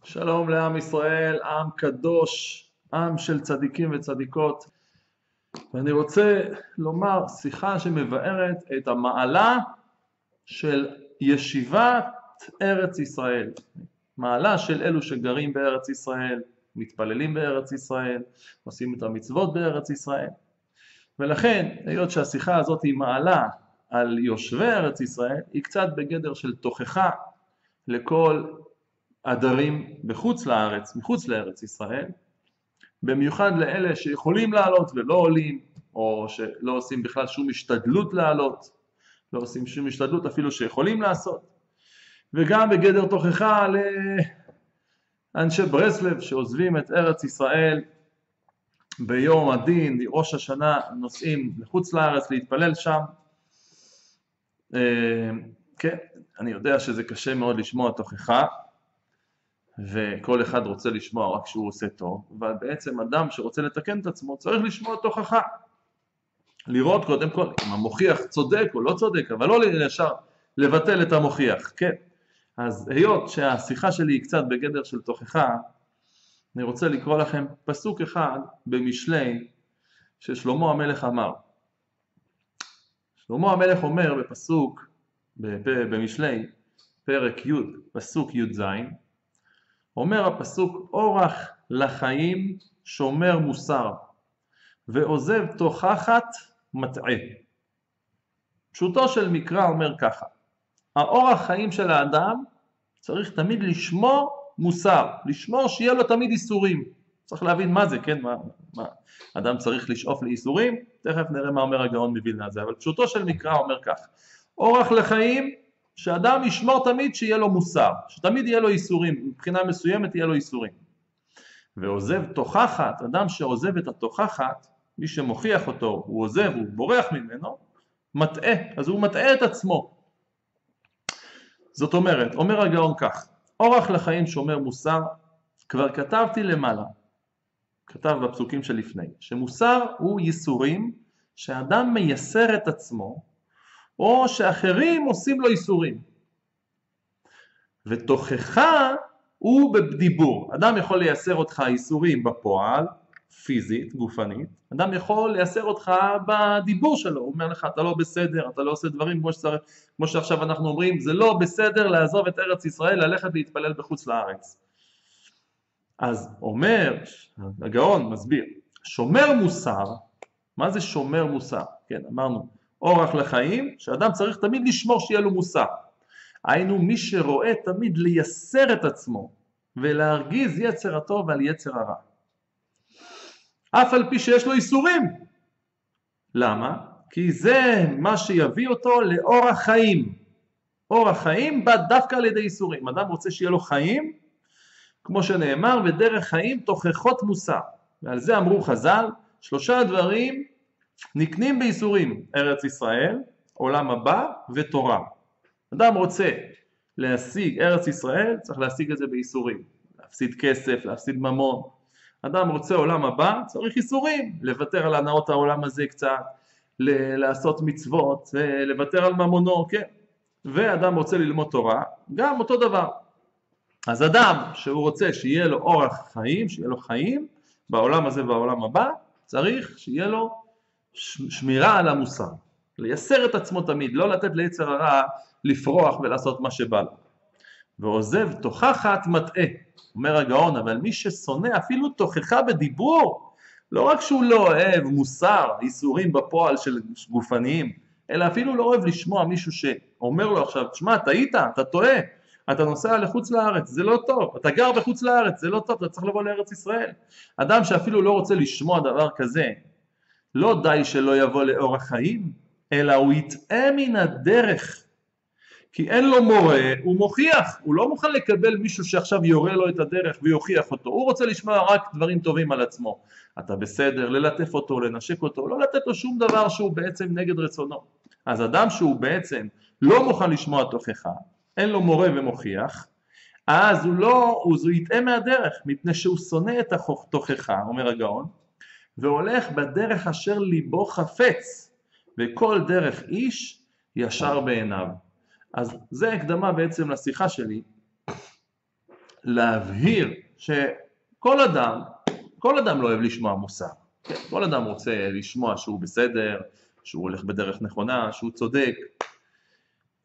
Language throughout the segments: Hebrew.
שלום לעם ישראל, עם קדוש, עם של צדיקים וצדיקות. ואני רוצה לומר שיחה שמבארת את המעלה של ישיבת ארץ ישראל. מעלה של אלו שגרים בארץ ישראל, מתפללים בארץ ישראל, עושים את המצוות בארץ ישראל. ולכן, היות שהשיחה הזאת היא מעלה על יושבי ארץ ישראל, היא קצת בגדר של תוכחה לכל עדרים בחוץ לארץ, מחוץ לארץ ישראל, במיוחד לאלה שיכולים לעלות ולא עולים, או שלא עושים בכלל שום השתדלות לעלות, לא עושים שום השתדלות אפילו שיכולים לעשות, וגם בגדר תוכחה לאנשי ברסלב שעוזבים את ארץ ישראל ביום הדין, ראש השנה, נוסעים לחוץ לארץ להתפלל שם. כן, אני יודע שזה קשה מאוד לשמוע תוכחה, וכל אחד רוצה לשמוע רק שהוא עושה טוב, אבל בעצם אדם שרוצה לתקן את עצמו צריך לשמוע תוכחה. לראות קודם כל אם המוכיח צודק או לא צודק, אבל לא ישר לבטל את המוכיח, כן. אז היות שהשיחה שלי היא קצת בגדר של תוכחה, אני רוצה לקרוא לכם פסוק אחד במשלי ששלמה המלך אמר. שלמה המלך אומר בפסוק, במשלי, פרק י', פסוק י' ז', אומר הפסוק, אורח לחיים שומר מוסר, ועוזב תוכחת מטעה. פשוטו של מקרא אומר ככה, האורח חיים של האדם צריך תמיד לשמור מוסר, לשמור שיהיה לו תמיד איסורים. צריך להבין מה זה, כן? מה אדם צריך לשאוף לאיסורים? תכף נראה מה אומר הגאון מווילנה על זה, אבל פשוטו של מקרא אומר כך, אורח לחיים שאדם ישמור תמיד שיהיה לו מוסר, שתמיד יהיה לו איסורים, מבחינה מסוימת יהיה לו איסורים. ועוזב תוכחת, אדם שעוזב את התוכחת, מי שמוכיח אותו, הוא עוזב, הוא בורח ממנו, מטעה, אז הוא מטעה את עצמו. זאת אומרת, אומר הגאון כך, אורח לחיים שומר מוסר, כבר כתבתי למעלה, כתב בפסוקים שלפני, שמוסר הוא ייסורים שאדם מייסר את עצמו, או שאחרים עושים לו איסורים. ותוכחה הוא בדיבור. אדם יכול לייסר אותך איסורים בפועל, פיזית, גופנית. אדם יכול לייסר אותך בדיבור שלו. הוא אומר לך, אתה לא בסדר, אתה לא עושה דברים כמו שעכשיו אנחנו אומרים, זה לא בסדר לעזוב את ארץ ישראל, ללכת להתפלל בחוץ לארץ. אז אומר, הגאון מסביר, שומר מוסר, מה זה שומר מוסר? כן, אמרנו, אורח לחיים, שאדם צריך תמיד לשמור שיהיה לו מוסר. היינו מי שרואה תמיד לייסר את עצמו, ולהרגיז יצר הטוב על יצר הרע. אף על פי שיש לו איסורים. למה? כי זה מה שיביא אותו לאורח חיים. אורח חיים בא דווקא על ידי איסורים. אדם רוצה שיהיה לו חיים, כמו שנאמר, ודרך חיים תוכחות מוסר. ועל זה אמרו חז"ל, 3 דברים נקנים באיסורים, ארץ ישראל, עולם הבא ותורה. אדם רוצה להשיג ארץ ישראל, צריך להשיג את זה באיסורים. להפסיד כסף, להפסיד ממון. אדם רוצה עולם הבא, צריך איסורים. לוותר על הנאות העולם הזה קצת, לעשות מצוות, לוותר על ממונו, כן. ואדם רוצה ללמוד תורה, גם אותו דבר. אז אדם שהוא רוצה שיהיה לו אורח חיים, שיהיה לו חיים, בעולם הזה ובעולם הבא, צריך שיהיה לו שמירה על המוסר, לייסר את עצמו תמיד, לא לתת ליצר הרע לפרוח ולעשות מה שבא לו. ועוזב תוכחת מטעה, אומר הגאון, אבל מי ששונא אפילו תוכחה בדיבור, לא רק שהוא לא אוהב מוסר, איסורים בפועל של גופניים, אלא אפילו לא אוהב לשמוע מישהו שאומר לו עכשיו, תשמע, טעית, אתה טועה, אתה נוסע לחוץ לארץ, זה לא טוב, אתה גר בחוץ לארץ, זה לא טוב, אתה צריך לבוא לארץ ישראל. אדם שאפילו לא רוצה לשמוע דבר כזה, לא די שלא יבוא לאורח חיים, אלא הוא יטעה מן הדרך. כי אין לו מורה, הוא מוכיח. הוא לא מוכן לקבל מישהו שעכשיו יורה לו את הדרך ויוכיח אותו. הוא רוצה לשמוע רק דברים טובים על עצמו. אתה בסדר, ללטף אותו, לנשק אותו, לא לתת לו שום דבר שהוא בעצם נגד רצונו. אז אדם שהוא בעצם לא מוכן לשמוע תוכחה, אין לו מורה ומוכיח, אז הוא יטעה מהדרך, מפני שהוא שונא את התוכחה, אומר הגאון, והולך בדרך אשר ליבו חפץ, וכל דרך איש ישר בעיניו. אז זה הקדמה בעצם לשיחה שלי, להבהיר שכל אדם, כל אדם לא אוהב לשמוע מוסר. כן, כל אדם רוצה לשמוע שהוא בסדר, שהוא הולך בדרך נכונה, שהוא צודק,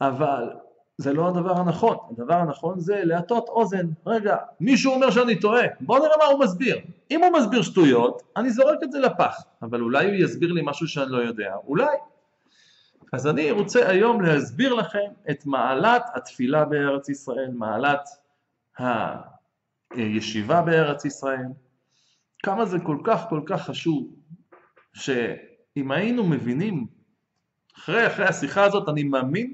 אבל זה לא הדבר הנכון. הדבר הנכון זה להטות אוזן. רגע, מישהו אומר שאני טועה, בוא נראה מה הוא מסביר. אם הוא מסביר שטויות, אני זורק את זה לפח, אבל אולי הוא יסביר לי משהו שאני לא יודע, אולי. אז אני רוצה היום להסביר לכם את מעלת התפילה בארץ ישראל, מעלת הישיבה בארץ ישראל, כמה זה כל כך חשוב, שאם היינו מבינים, אחרי השיחה הזאת, אני מאמין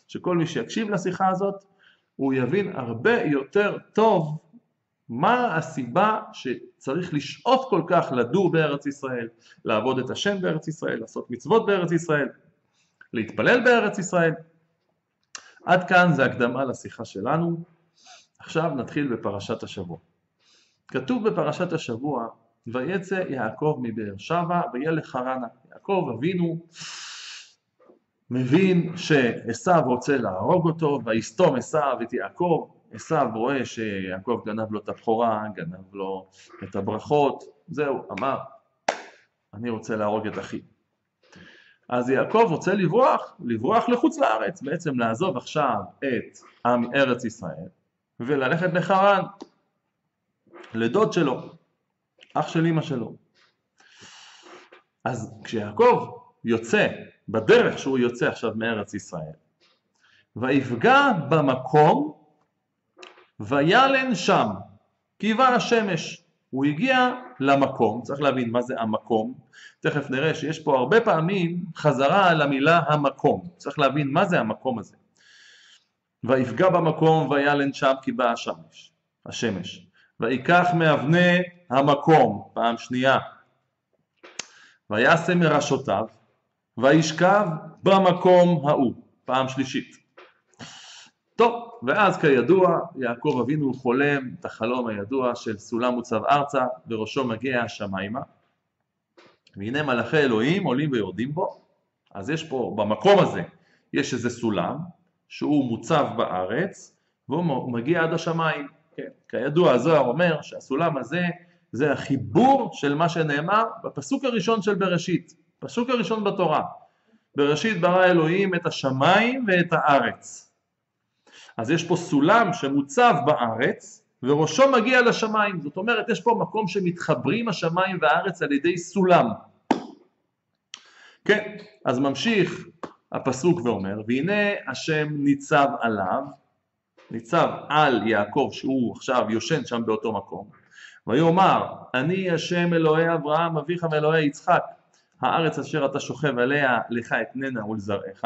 שכל מי שיקשיב לשיחה הזאת, הוא יבין הרבה יותר טוב מה הסיבה שצריך לשאוף כל כך לדור בארץ ישראל, לעבוד את השם בארץ ישראל, לעשות מצוות בארץ ישראל, להתפלל בארץ ישראל. עד כאן זה הקדמה לשיחה שלנו. עכשיו נתחיל בפרשת השבוע. כתוב בפרשת השבוע, ויצא יעקב מבאר שבע וילך חרנה. יעקב אבינו מבין שעשיו רוצה להרוג אותו, ויסתום עשיו את יעקב. עשיו רואה שיעקב גנב לו את הבכורה, גנב לו את הברכות, זהו, אמר, אני רוצה להרוג את אחי. אז יעקב רוצה לברוח לחוץ לארץ, בעצם לעזוב עכשיו את ארץ ישראל, וללכת לחרן, לדוד שלו, אח של אמא שלו. אז כשיעקב יוצא, בדרך שהוא יוצא עכשיו מארץ ישראל, ויפגע במקום, וילן שם, קיווה השמש. הוא הגיע למקום, צריך להבין מה זה המקום, תכף נראה שיש פה הרבה פעמים חזרה על המילה המקום, צריך להבין מה זה המקום הזה. ויפגע במקום וילן שם קיווה השמש, ויקח מאבני המקום, פעם שנייה, ויעשה מראשותיו, וישכב במקום ההוא, פעם שלישית. טוב, ואז כידוע, יעקב אבינו חולם את החלום הידוע של סולם מוצב ארצה, בראשו מגיע השמיימה, והנה מלאכי אלוהים עולים ויורדים בו. אז יש פה, במקום הזה, יש איזה סולם, שהוא מוצב בארץ, והוא מגיע עד השמיים. כן, כידוע, הזוהר אומר שהסולם הזה, זה החיבור של מה שנאמר בפסוק הראשון של בראשית, פסוק הראשון בתורה. בראשית ברא אלוהים את השמיים ואת הארץ. אז יש פה סולם שמוצב בארץ, וראשו מגיע לשמיים. זאת אומרת, יש פה מקום שמתחברים השמיים והארץ על ידי סולם. כן, אז ממשיך הפסוק ואומר, והנה השם ניצב עליו, ניצב על יעקב שהוא עכשיו יושן שם באותו מקום, ויאמר, אני השם אלוהי אברהם אביך ואלוהי יצחק, הארץ אשר אתה שוכב עליה לך אתננה ולזרעך,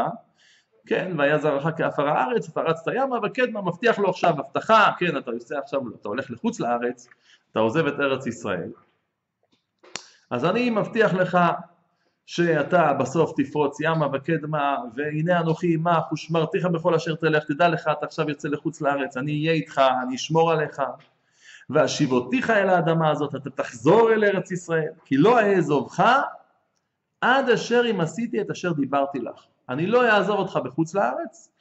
כן, והיה זרעך כעפר הארץ, ופרצת ימה וקדמה, מבטיח לו עכשיו הבטחה, כן, אתה יוצא עכשיו, אתה הולך לחוץ לארץ, אתה עוזב את ארץ ישראל, אז אני מבטיח לך שאתה בסוף תפרוץ ימה וקדמה, והנה אנוכי עמך ושמרתיך בכל אשר תלך, תדע לך, אתה עכשיו יוצא לחוץ לארץ, אני אהיה איתך, אני אשמור עליך, ואשיבותיך אל האדמה הזאת, אתה תחזור אל ארץ ישראל, כי לא אעזובך עד אשר אם עשיתי את אשר דיברתי לך. אני לא אעזוב אותך בחוץ לארץ,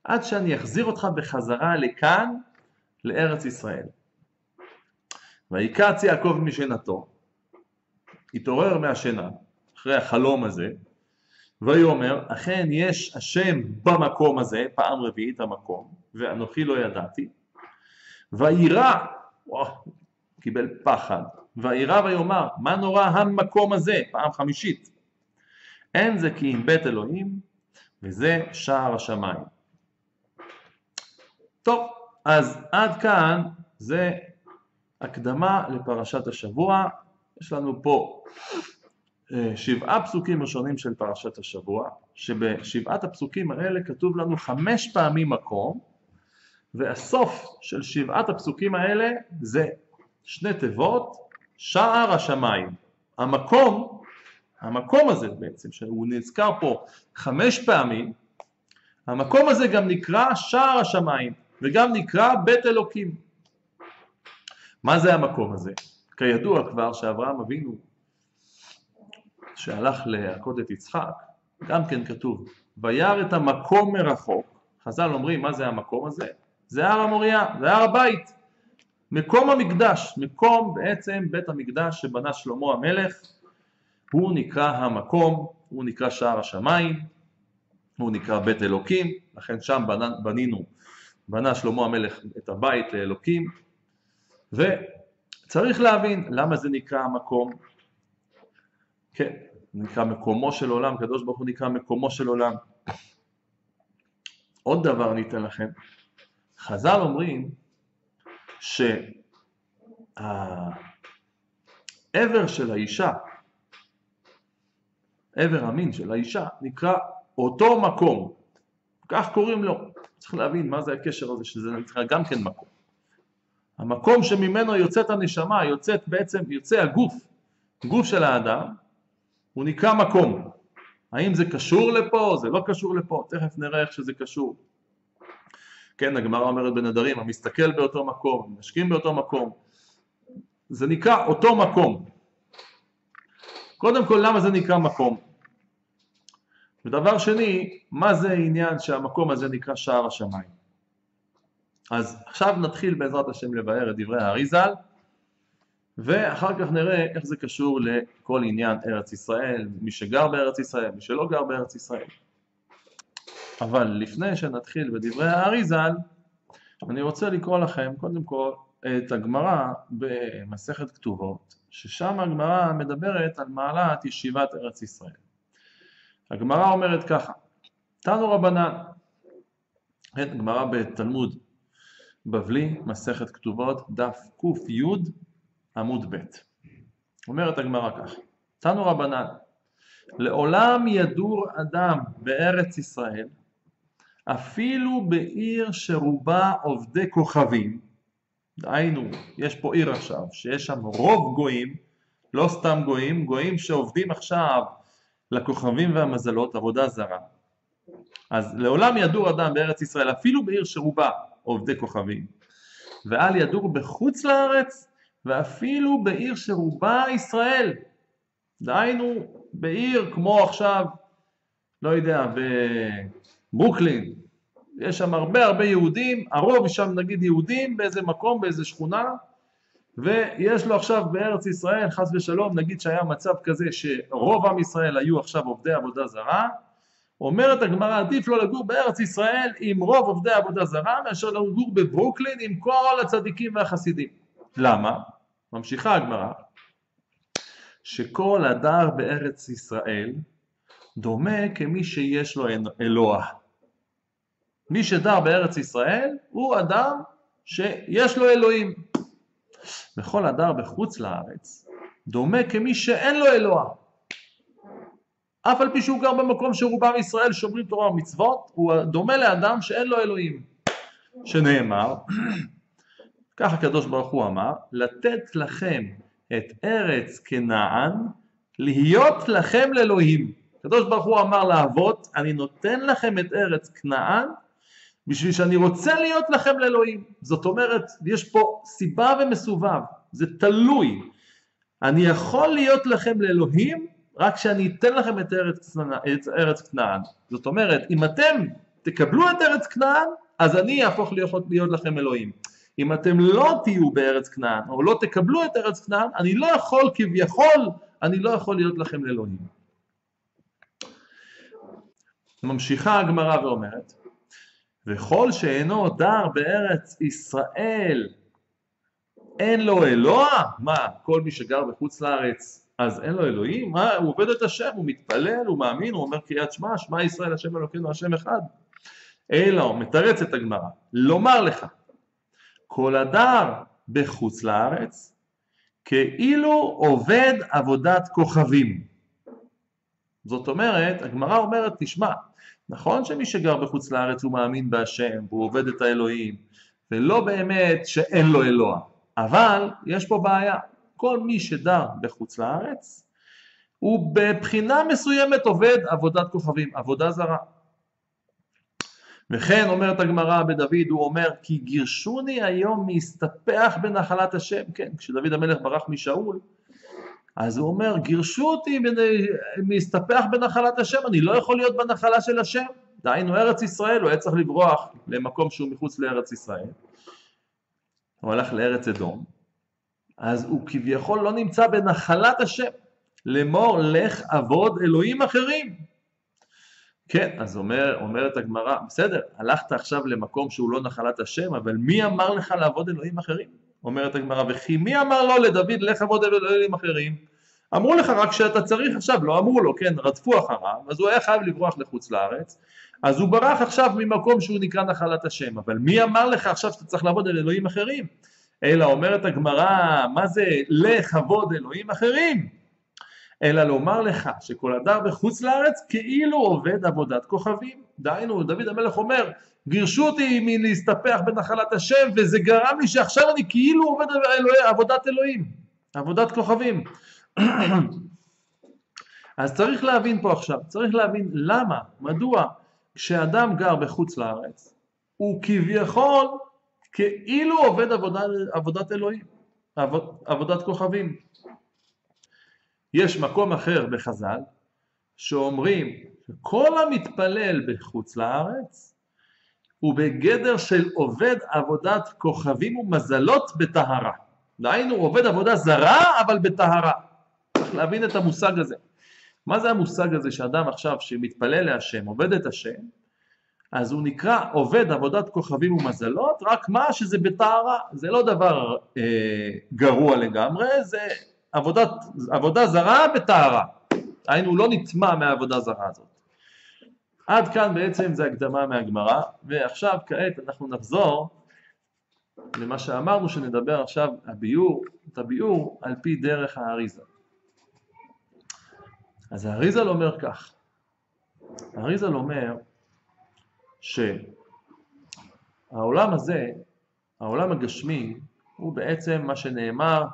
עד שאני אחזיר אותך בחזרה לכאן, לארץ ישראל. ויקץ יעקב משנתו, התעורר מהשינה, אחרי החלום הזה, ויאמר, אכן יש השם במקום הזה, פעם רביעית המקום, ואנוכי לא ידעתי, וירא, קיבל פחד, וירא ויאמר, מה נורא המקום הזה, פעם חמישית, אין זה כי אם בית אלוהים, וזה שער השמיים. טוב, אז עד כאן זה הקדמה לפרשת השבוע. יש לנו פה 7 פסוקים ראשונים של פרשת השבוע, שבשבעת הפסוקים האלה כתוב לנו 5 פעמים מקום, והסוף של 7 הפסוקים האלה זה 2 תיבות, שער השמיים. המקום הזה בעצם, שהוא נזכר פה 5 פעמים, המקום הזה גם נקרא שער השמיים, וגם נקרא בית אלוקים. מה זה המקום הזה? כידוע כבר שאברהם אבינו, שהלך להכות את יצחק, גם כן כתוב, וירא את המקום מרחוק. חז"ל אומרים, מה זה המקום הזה? זה הר המוריה, זה הר הבית. מקום המקדש, מקום בעצם בית המקדש שבנה שלמה המלך, הוא נקרא המקום, הוא נקרא שער השמיים, הוא נקרא בית אלוקים, לכן שם בנה שלמה המלך את הבית לאלוקים, וצריך להבין למה זה נקרא המקום. כן, נקרא מקומו של עולם, קדוש ברוך הוא נקרא מקומו של עולם. עוד דבר ניתן לכם, חז"ל אומרים שהעבר של האישה, עבר המין של האישה, נקרא אותו מקום, כך קוראים לו. צריך להבין מה זה הקשר הזה, שזה נקרא גם כן מקום. המקום שממנו יוצאת הנשמה, יוצא הגוף, גוף של האדם, הוא נקרא מקום. האם זה קשור לפה? זה לא קשור לפה, תכף נראה איך שזה קשור. כן, הגמרא אומרת בנדרים, המסתכל באותו מקום, משקים באותו מקום, זה נקרא אותו מקום. קודם כל, למה זה נקרא מקום? ודבר שני, מה זה העניין שהמקום הזה נקרא שער השמיים? אז עכשיו נתחיל בעזרת השם לבאר את דברי האריז"ל, ואחר כך נראה איך זה קשור לכל עניין ארץ ישראל, מי שגר בארץ ישראל, מי שלא גר בארץ ישראל. אבל לפני שנתחיל בדברי האריז"ל, אני רוצה לקרוא לכם קודם כל את הגמרא במסכת כתובות, ששם הגמרא מדברת על מעלת ישיבת ארץ ישראל. הגמרא אומרת ככה, תנו רבנן, הגמרא בתלמוד בבלי, מסכת כתובות, דף ק"י עמוד ב'. אומרת הגמרא ככה, תנו רבנן, לעולם ידור אדם בארץ ישראל, אפילו בעיר שרובה עובדי כוכבים, דהיינו, יש פה עיר עכשיו, שיש שם רוב גויים, לא סתם גויים, גויים שעובדים עכשיו לכוכבים והמזלות, עבודה זרה. אז לעולם ידור אדם בארץ ישראל, אפילו בעיר שרובה עובדי כוכבים, ואל ידור בחוץ לארץ, ואפילו בעיר שרובה ישראל, דהיינו בעיר כמו עכשיו, לא יודע, בברוקלין, יש שם הרבה יהודים, הרוב שם נגיד יהודים באיזה מקום, באיזה שכונה, ויש לו עכשיו בארץ ישראל, חס ושלום, נגיד שהיה מצב כזה שרוב עם ישראל היו עכשיו עובדי עבודה זרה, אומרת הגמרא, עדיף לו לגור בארץ ישראל עם רוב עובדי עבודה זרה, מאשר לגור בברוקלין עם כל הצדיקים והחסידים. למה? ממשיכה הגמרא, שכל הדר בארץ ישראל דומה כמי שיש לו אלוה. מי שדר בארץ ישראל הוא אדם שיש לו אלוהים. וכל הדר בחוץ לארץ דומה כמי שאין לו אלוה. אף על פי שהוא גר במקום שרובם ישראל שומרים תורה ומצוות, הוא דומה לאדם שאין לו אלוהים. שנאמר, כך הקדוש ברוך הוא אמר, לתת לכם את ארץ כנען, להיות לכם לאלוהים. הקדוש ברוך הוא אמר לאבות, אני נותן לכם את ארץ כנען, בשביל שאני רוצה להיות לכם לאלוהים. זאת אומרת, יש פה סיבה ומסובב, זה תלוי. אני יכול להיות לכם לאלוהים, רק שאני אתן לכם את ארץ כנען. זאת אומרת, אם אתם תקבלו את ארץ כנען, אז אני אהפוך להיות לכם אלוהים. אם אתם לא תהיו בארץ כנען, או לא תקבלו את ארץ כנען, אני לא יכול כביכול, אני לא יכול להיות לכם לאלוהים. ממשיכה הגמרא ואומרת, וכל שאינו דר בארץ ישראל, אין לו אלוה? מה, כל מי שגר בחוץ לארץ, אז אין לו אלוהים? מה, הוא עובד את השם, הוא מתפלל, הוא מאמין, הוא אומר קריאת שמע, שמע ישראל השם אלוקינו השם אחד. אלא, הוא מתרץ את הגמרא, לומר לך, כל הדר בחוץ לארץ, כאילו עובד עבודת כוכבים. זאת אומרת, הגמרא אומרת, תשמע, נכון שמי שגר בחוץ לארץ הוא מאמין בהשם, והוא עובד את האלוהים, ולא באמת שאין לו אלוה. אבל יש פה בעיה, כל מי שדר בחוץ לארץ, הוא בבחינה מסוימת עובד עבודת כוכבים, עבודה זרה. וכן אומרת הגמרא בדוד, הוא אומר, כי גירשוני היום מהסתפח בנחלת השם, כן, כשדוד המלך ברח משאול, אז הוא אומר, גירשו אותי מהסתפח בנחלת השם, אני לא יכול להיות בנחלה של השם, דהיינו ארץ ישראל, הוא היה צריך לברוח למקום שהוא מחוץ לארץ ישראל. הוא הלך לארץ אדום, אז הוא כביכול לא נמצא בנחלת השם. לאמור לך עבוד אלוהים אחרים. כן, אז אומרת הגמרא, בסדר, הלכת עכשיו למקום שהוא לא נחלת השם, אבל מי אמר לך לעבוד אלוהים אחרים? אומרת הגמרא, וכי מי אמר לו לדוד לך עבוד אלוהים אחרים? אמרו לך רק שאתה צריך עכשיו, לא אמרו לו, כן, רדפו אחריו, אז הוא היה חייב לברוח לחוץ לארץ, אז הוא ברח עכשיו ממקום שהוא נקרא נחלת השם, אבל מי אמר לך עכשיו שאתה צריך לעבוד על אלוהים אחרים? אלא אומרת הגמרא, מה זה לך עבוד אלוהים אחרים? אלא לומר לך שכל אדם בחוץ לארץ כאילו עובד עבודת כוכבים. דהיינו, דוד המלך אומר, גירשו אותי מלהסתפח בנחלת השם, וזה גרם לי שעכשיו אני כאילו עובד עבודת אלוהים, עבודת כוכבים. אז צריך להבין פה עכשיו, צריך להבין למה, מדוע, כשאדם גר בחוץ לארץ, הוא כביכול כאילו עובד עבודת אלוהים, עבודת כוכבים. יש מקום אחר בחז"ל שאומרים שכל המתפלל בחוץ לארץ הוא בגדר של עובד עבודת כוכבים ומזלות בטהרה. דהיינו עובד עבודה זרה אבל בטהרה. צריך להבין את המושג הזה. מה זה המושג הזה שאדם עכשיו שמתפלל להשם, עובד את השם, אז הוא נקרא עובד עבודת כוכבים ומזלות, רק מה שזה בטהרה, זה לא דבר גרוע לגמרי, זה עבודה זרה בטהרה, היינו הוא לא נטמע מהעבודה זרה הזאת. עד כאן בעצם זה הקדמה מהגמרא, ועכשיו כעת אנחנו נחזור למה שאמרנו שנדבר עכשיו, את הביאור על פי דרך האריז"ל. אז האריז"ל אומר כך, האריז"ל אומר שהעולם הזה, העולם הגשמי, הוא בעצם מה שנאמר,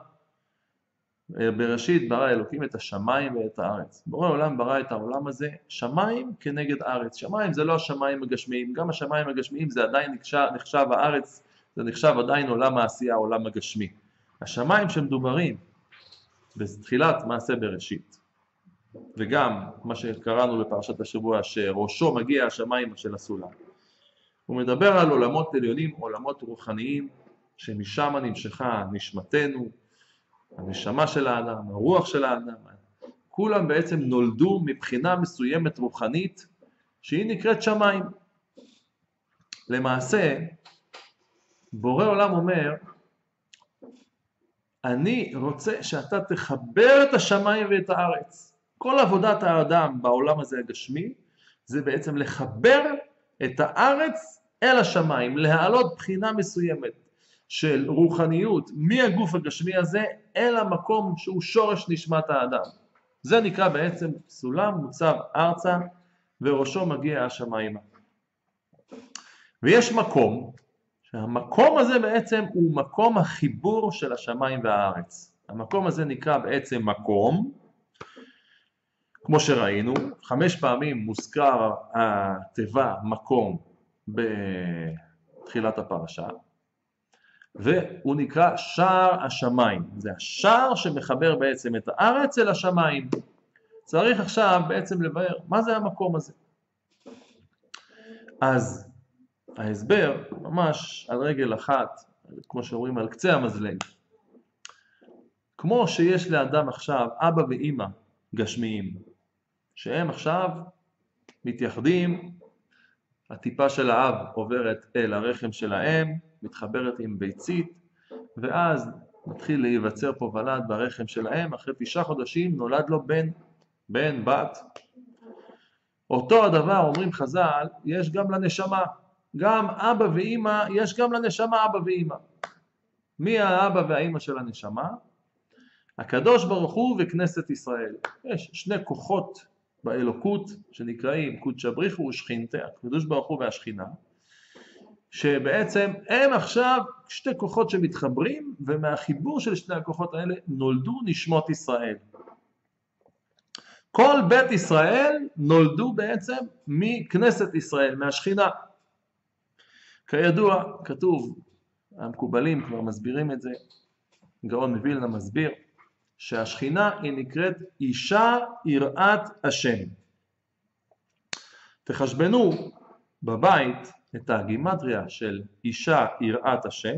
בראשית ברא אלוקים את השמיים ואת הארץ. בורא עולם ברא את העולם הזה, שמיים כנגד ארץ. שמיים זה לא השמיים הגשמיים, גם השמיים הגשמיים זה עדיין נחשב הארץ, זה נחשב עדיין עולם העשייה, העולם הגשמי. השמיים שמדוברים בתחילת מעשה בראשית, וגם מה שקראנו בפרשת השבוע, שראשו מגיע השמיים של הסולם. הוא מדבר על עולמות עליונים, עולמות רוחניים, שמשם נמשכה נשמתנו, הנשמה של האדם, הרוח של האדם. כולם בעצם נולדו מבחינה מסוימת רוחנית, שהיא נקראת שמיים. למעשה, בורא עולם אומר, אני רוצה שאתה תחבר את השמיים ואת הארץ. כל עבודת האדם בעולם הזה הגשמי, זה בעצם לחבר את הארץ אל השמיים, להעלות בחינה מסוימת של רוחניות מהגוף הגשמי הזה אל המקום שהוא שורש נשמת האדם. זה נקרא בעצם סולם מוצב ארצה וראשו מגיע השמיימה. ויש מקום, שהמקום הזה בעצם הוא מקום החיבור של השמיים והארץ. המקום הזה נקרא בעצם מקום, כמו שראינו, 5 פעמים מוזכר התיבה מקום בתחילת הפרשה, והוא נקרא שער השמיים. זה השער שמחבר בעצם את הארץ אל השמיים. צריך עכשיו בעצם לבאר מה זה המקום הזה. אז ההסבר ממש על רגל אחת, כמו שאומרים על קצה המזלג. כמו שיש לאדם עכשיו אבא ואמא גשמיים, שהם עכשיו מתייחדים, הטיפה של האב עוברת אל הרחם של האם, מתחברת עם ביצית, ואז מתחיל להיווצר פה ולד ברחם של האם, אחרי 9 חודשים נולד לו בן, בת. אותו הדבר אומרים חז"ל, יש גם לנשמה, גם אבא ואמא, יש גם לנשמה אבא ואמא. מי האבא והאמא של הנשמה? הקדוש ברוך הוא וכנסת ישראל. יש 2 כוחות באלוקות שנקראים קודשא בריך הוא ושכינתה, הקדוש ברוך הוא והשכינה, שבעצם הם עכשיו 2 כוחות שמתחברים, ומהחיבור של 2 הכוחות האלה נולדו נשמות ישראל. כל בית ישראל נולדו בעצם מכנסת ישראל, מהשכינה. כידוע, כתוב, המקובלים כבר מסבירים את זה, גאון מווילנה מסביר, שהשכינה היא נקראת אישה יראת השם. תחשבנו בבית את הגימטריה של אישה יראת השם,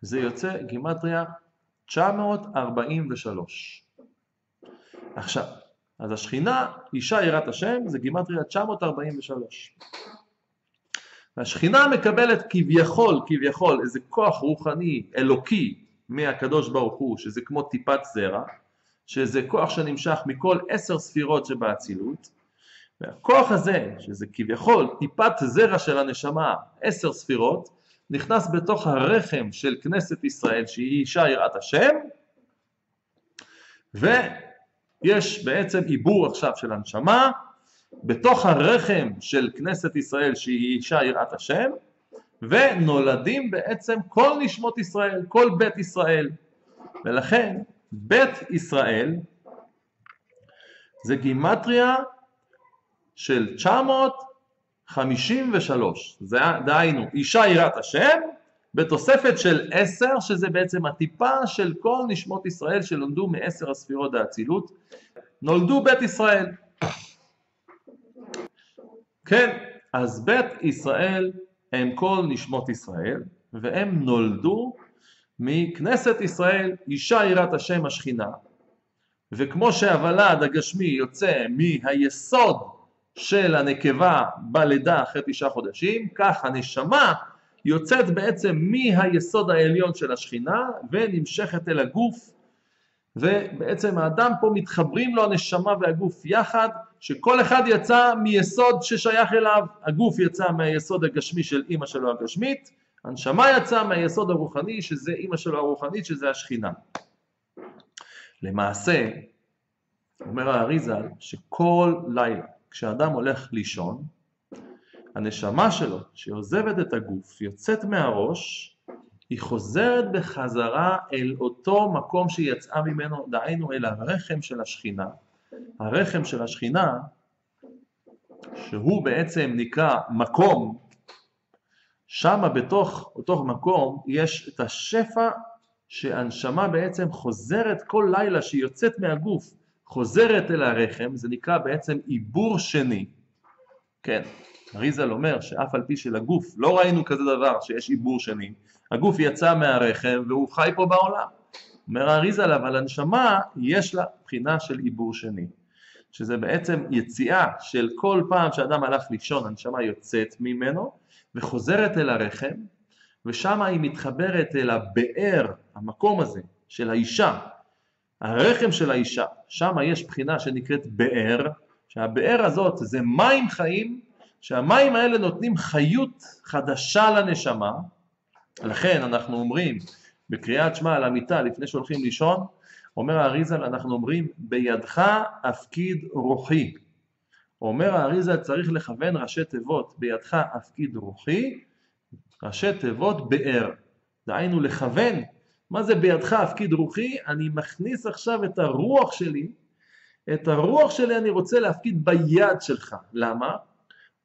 זה יוצא גימטריה 943. עכשיו, אז השכינה, אישה יראת השם, זה גימטריה 943. והשכינה מקבלת כביכול איזה כוח רוחני, אלוקי, מהקדוש ברוך הוא, שזה כמו טיפת זרע, שזה כוח שנמשך מכל 10 ספירות שבאצילות, והכוח הזה, שזה כביכול טיפת זרע של הנשמה, 10 ספירות, נכנס בתוך הרחם של כנסת ישראל, שהיא אישה יראת השם, ויש בעצם עיבור עכשיו של הנשמה, בתוך הרחם של כנסת ישראל, שהיא אישה יראת השם, ונולדים בעצם כל נשמות ישראל, כל בית ישראל. ולכן, בית ישראל, זה גימטריה של 953, דהיינו אישה יראת השם, בתוספת של 10, שזה בעצם הטיפה של כל נשמות ישראל שנולדו מ10 הספירות האצילות, נולדו בית ישראל. כן, אז בית ישראל הם כל נשמות ישראל, והם נולדו מכנסת ישראל, אישה יראת השם השכינה, וכמו שהוולד הגשמי יוצא מהיסוד של הנקבה בלידה אחרי 9 חודשים, כך הנשמה יוצאת בעצם מהיסוד העליון של השכינה ונמשכת אל הגוף, ובעצם האדם פה מתחברים לו הנשמה והגוף יחד, שכל אחד יצא מיסוד ששייך אליו. הגוף יצא מהיסוד הגשמי של אמא שלו הגשמית, הנשמה יצא מהיסוד הרוחני שזה אמא שלו הרוחנית, שזה השכינה. למעשה, אומר האריז"ל, שכל לילה כשאדם הולך לישון, הנשמה שלו שעוזבת את הגוף, יוצאת מהראש, היא חוזרת בחזרה אל אותו מקום שהיא יצאה ממנו, דהיינו אל הרחם של השכינה. הרחם של השכינה, שהוא בעצם נקרא מקום, שם בתוך אותו מקום יש את השפע שהנשמה בעצם חוזרת כל לילה שהיא יוצאת מהגוף, חוזרת אל הרחם, זה נקרא בעצם עיבור שני. כן, אריז"ל אומר שאף על פי של הגוף, לא ראינו כזה דבר שיש עיבור שני, הגוף יצא מהרחם והוא חי פה בעולם. אומר אריז"ל, אבל הנשמה יש לה בחינה של עיבור שני, שזה בעצם יציאה של כל פעם שאדם הלך לישון, הנשמה יוצאת ממנו וחוזרת אל הרחם, ושם היא מתחברת אל הבאר, המקום הזה של האישה, הרחם של האישה. שם יש בחינה שנקראת באר, שהבאר הזאת זה מים חיים, שהמים האלה נותנים חיות חדשה לנשמה. לכן אנחנו אומרים בקריאת שמע על המיטה לפני שהולכים לישון, אומר האריז"ל, אנחנו אומרים בידך הפקיד רוחי. אומר האריז"ל, צריך לכוון ראשי תיבות, בידך הפקיד רוחי, ראשי תיבות באר, דהיינו לכוון. מה זה בידך הפקיד רוחי? אני מכניס עכשיו את הרוח שלי, את הרוח שלי אני רוצה להפקיד ביד שלך. למה?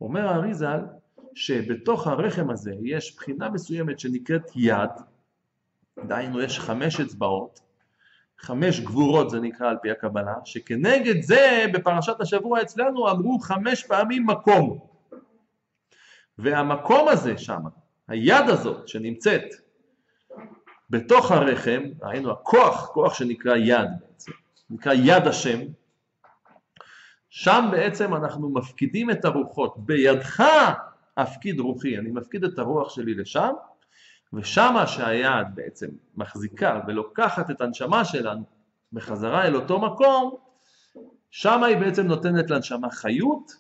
אומר האריז"ל שבתוך הרחם הזה יש בחינה מסוימת שנקראת יד, דהיינו יש 5 אצבעות, 5 גבורות זה נקרא על פי הקבלה, שכנגד זה בפרשת השבוע אצלנו אמרו 5 פעמים מקום. והמקום הזה שם, היד הזאת שנמצאת בתוך הרחם, ראינו הכוח, כוח שנקרא יד בעצם, נקרא יד השם, שם בעצם אנחנו מפקידים את הרוחות, בידך הפקיד רוחי, אני מפקיד את הרוח שלי לשם, ושם שהיד בעצם מחזיקה ולוקחת את הנשמה שלנו בחזרה אל אותו מקום, שם היא בעצם נותנת לנשמה חיות,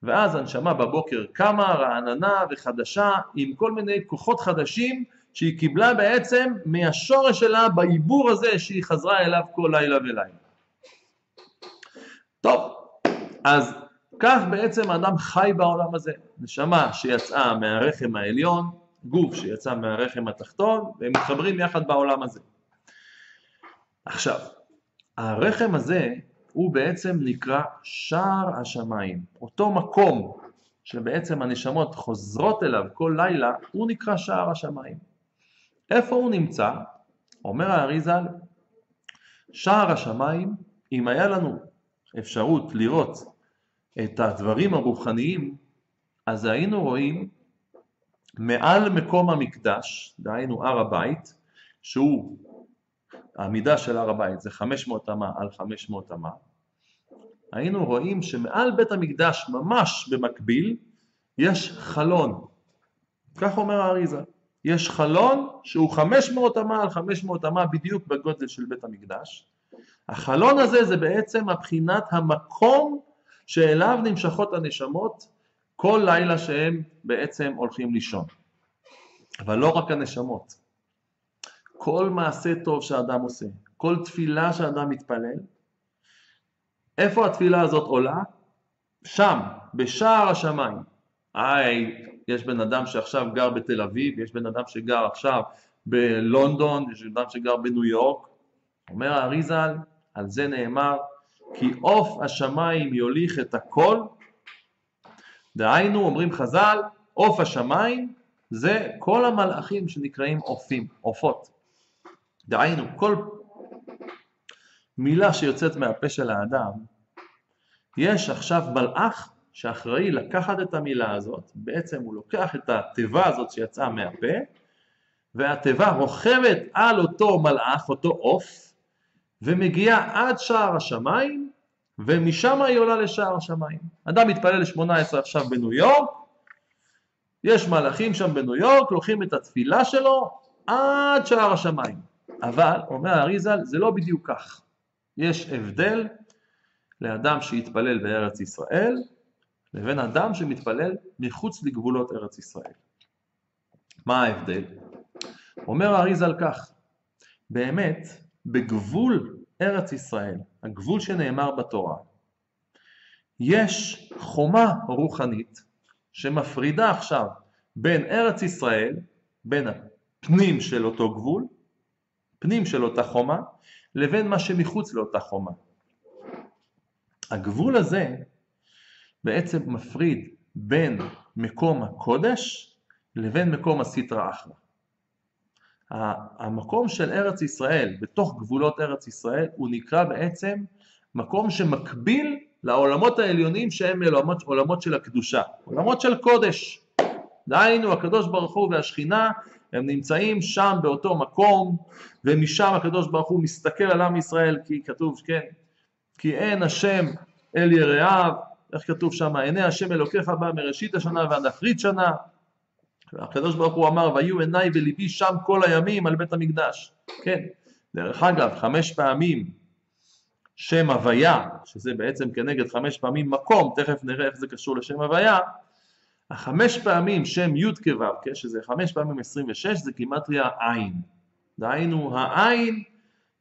ואז הנשמה בבוקר קמה, רעננה וחדשה, עם כל מיני כוחות חדשים שהיא קיבלה בעצם מהשורש שלה בעיבור הזה שהיא חזרה אליו כל לילה ולילה. טוב, אז כך בעצם האדם חי בעולם הזה, נשמה שיצאה מהרחם העליון, גוף שיצא מהרחם התחתון, והם מתחברים יחד בעולם הזה. עכשיו, הרחם הזה הוא בעצם נקרא שער השמיים, אותו מקום שבעצם הנשמות חוזרות אליו כל לילה, הוא נקרא שער השמיים. איפה הוא נמצא? אומר האריז"ל, שער השמיים, אם היה לנו אפשרות לראות את הדברים הרוחניים, אז היינו רואים מעל מקום המקדש, דהיינו הר הבית, שהוא העמידה של הר הבית, זה 500 אמה על 500 אמה, היינו רואים שמעל בית המקדש ממש במקביל יש חלון. כך אומר האריזה. יש חלון שהוא 500 אמה על 500 אמה בדיוק בגודל של בית המקדש. החלון הזה זה בעצם הבחינת המקום שאליו נמשכות הנשמות כל לילה שהם בעצם הולכים לישון. אבל לא רק הנשמות. כל מעשה טוב שהאדם עושה, כל תפילה שהאדם מתפלל, איפה התפילה הזאת עולה? שם, בשער השמיים. יש בן אדם שעכשיו גר בתל אביב, יש בן אדם שגר עכשיו בלונדון, יש בן אדם שגר בניו יורק. אומר האריז"ל, על זה נאמר, כי עוף השמיים יוליך את הכל. דהיינו, אומרים חז"ל, עוף השמיים זה כל המלאכים שנקראים עופים, עופות. דהיינו, כל מילה שיוצאת מהפה של האדם, יש עכשיו מלאך שאחראי לקחת את המילה הזאת, בעצם הוא לוקח את התיבה הזאת שיצאה מהפה, והתיבה רוכבת על אותו מלאך, אותו עוף, ומגיעה עד שער השמיים, ומשם היא עולה לשער השמיים. אדם מתפלל ל-18 עכשיו בניו יורק, יש מלאכים שם בניו יורק, לוקחים את התפילה שלו עד שער השמיים. אבל, אומר האריז"ל, זה לא בדיוק כך. יש הבדל לאדם שהתפלל בארץ ישראל, לבין אדם שמתפלל מחוץ לגבולות ארץ ישראל. מה ההבדל? אומר האריז"ל כך, באמת, בגבול ארץ ישראל, הגבול שנאמר בתורה, יש חומה רוחנית שמפרידה עכשיו בין ארץ ישראל, בין הפנים של אותו גבול, פנים של אותה חומה, לבין מה שמחוץ לאותה חומה. הגבול הזה בעצם מפריד בין מקום הקודש לבין מקום הסטרא אחרא. המקום של ארץ ישראל, בתוך גבולות ארץ ישראל, הוא נקרא בעצם מקום שמקביל לעולמות העליונים שהם עולמות של הקדושה, עולמות של קודש. דהיינו, הקדוש ברוך הוא והשכינה, הם נמצאים שם באותו מקום, ומשם הקדוש ברוך הוא מסתכל על עם ישראל, כי כתוב, כן, כי אין השם אל יראיו, איך כתוב שם, עיני השם אלוקיך בא מראשית השנה ועד אחרית שנה. הקדוש ברוך הוא אמר, והיו עיניי וליבי שם כל הימים על בית המקדש. כן, דרך אגב, 5 פעמים שם הוויה, שזה בעצם כנגד 5 פעמים מקום, תכף נראה איך זה קשור לשם הוויה, 5 פעמים שם י' כו', שזה 5 פעמים 26, זה גימטריה עין. דהיינו, העין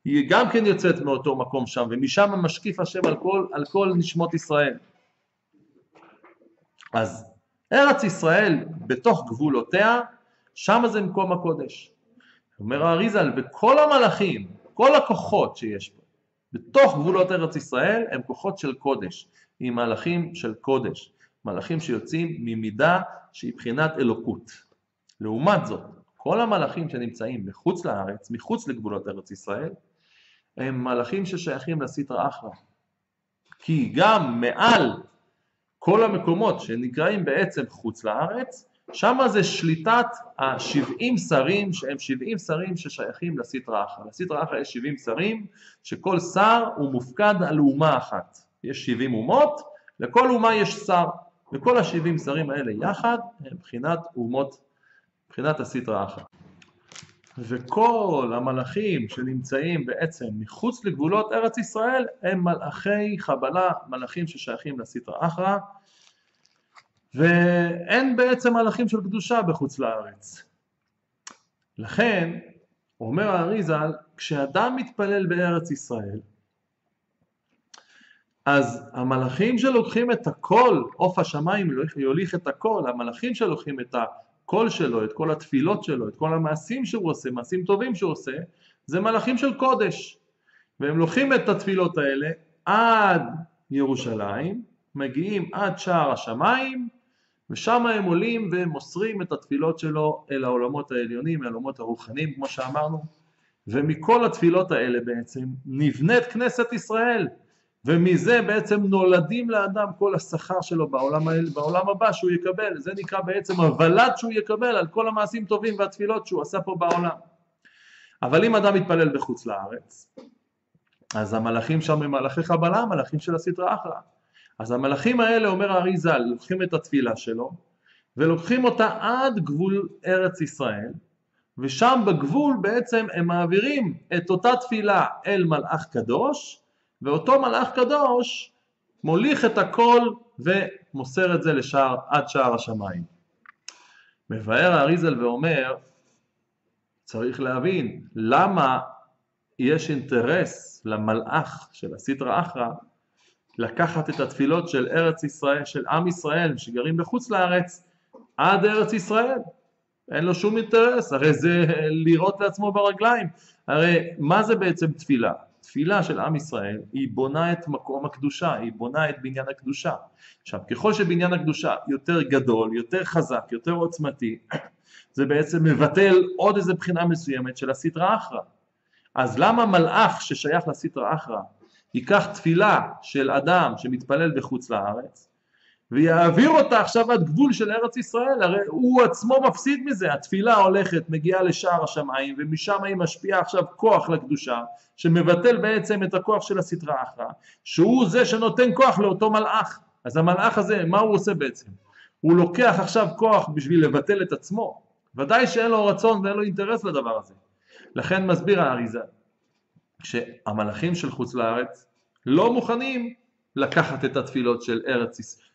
היא גם כן יוצאת מאותו מקום שם, ומשם משקיף השם על כל נשמות ישראל. אז ארץ ישראל בתוך גבולותיה, שם זה מקום הקודש. אומר האריז"ל, וכל המלאכים, כל הכוחות שיש פה, בתוך גבולות ארץ ישראל, הם כוחות של קודש, עם מלאכים של קודש, מלאכים שיוצאים ממידה שהיא בחינת אלוקות. לעומת זאת, כל המלאכים שנמצאים מחוץ לארץ, מחוץ לגבולות ארץ ישראל, הם מלאכים ששייכים לסטרא אחרא. כי גם מעל כל המקומות שנקראים בעצם חוץ לארץ, שם זה שליטת ה-70 שרים, שהם 70 שרים ששייכים לסטרא אחרא. לסטרא אחרא יש 70 שרים, שכל שר הוא מופקד על אומה אחת. יש 70 אומות, לכל אומה יש שר, וכל ה-70 שרים האלה יחד הם בחינת אומות, בחינת הסטרא אחרא. וכל המלאכים שנמצאים בעצם מחוץ לגבולות ארץ ישראל הם מלאכי חבלה, מלאכים ששייכים לסטרא אחרא, ואין בעצם מלאכים של קדושה בחוץ לארץ. לכן, אומר האריז"ל, כשאדם מתפלל בארץ ישראל, אז המלאכים שלוקחים את הכל, עוף השמיים יוליך את הכל, המלאכים שלוקחים את הקול שלו, את כל התפילות שלו, את כל המעשים שהוא עושה, מעשים טובים שהוא עושה, זה מלאכים של קודש. והם לוקחים את התפילות האלה עד ירושלים, מגיעים עד שער השמיים, ושם הם עולים ומוסרים את התפילות שלו אל העולמות העליונים, אל העולמות הרוחניים, כמו שאמרנו. ומכל התפילות האלה בעצם נבנית כנסת ישראל, ומזה בעצם נולדים לאדם כל השכר שלו בעולם הבא שהוא יקבל. זה נקרא בעצם הוולד שהוא יקבל על כל המעשים טובים והתפילות שהוא עשה פה בעולם. אבל אם אדם מתפלל בחוץ לארץ, אז המלאכים שם הם מלאכי חבלה, המלאכים של הסטרא אחרא. אז המלאכים האלה, אומר הארי ז"ל, לוקחים את התפילה שלו, ולוקחים אותה עד גבול ארץ ישראל, ושם בגבול בעצם הם מעבירים את אותה תפילה אל מלאך קדוש, ואותו מלאך קדוש מוליך את הכל ומוסר את זה עד שער השמיים. מבאר הארי ז"ל ואומר, צריך להבין למה יש אינטרס למלאך של הסטרא אחרא לקחת את התפילות של ארץ ישראל, של עם ישראל שגרים בחוץ לארץ, עד ארץ ישראל. אין לו שום אינטרס, הרי זה לראות לעצמו ברגליים. הרי מה זה בעצם תפילה? תפילה של עם ישראל היא בונה את מקום הקדושה, היא בונה את בניין הקדושה. עכשיו, ככל שבניין הקדושה יותר גדול, יותר חזק, יותר עוצמתי, זה בעצם מבטל עוד איזה בחינה מסוימת של הסטרא אחרא. אז למה מלאך ששייך לסטרא אחרא ייקח תפילה של אדם שמתפלל בחוץ לארץ, ויעביר אותה עכשיו עד גבול של ארץ ישראל? הרי הוא עצמו מפסיד מזה, התפילה הולכת, מגיעה לשער השמיים, ומשם היא משפיעה עכשיו כוח לקדושה, שמבטל בעצם את הכוח של הסטרא אחרא, שהוא זה שנותן כוח לאותו מלאך. אז המלאך הזה, מה הוא עושה בעצם? הוא לוקח עכשיו כוח בשביל לבטל את עצמו, ודאי שאין לו רצון ואין לו אינטרס לדבר הזה. לכן מסביר הארי ז"ל, שהמלאכים של חוץ לארץ לא מוכנים לקחת את התפילות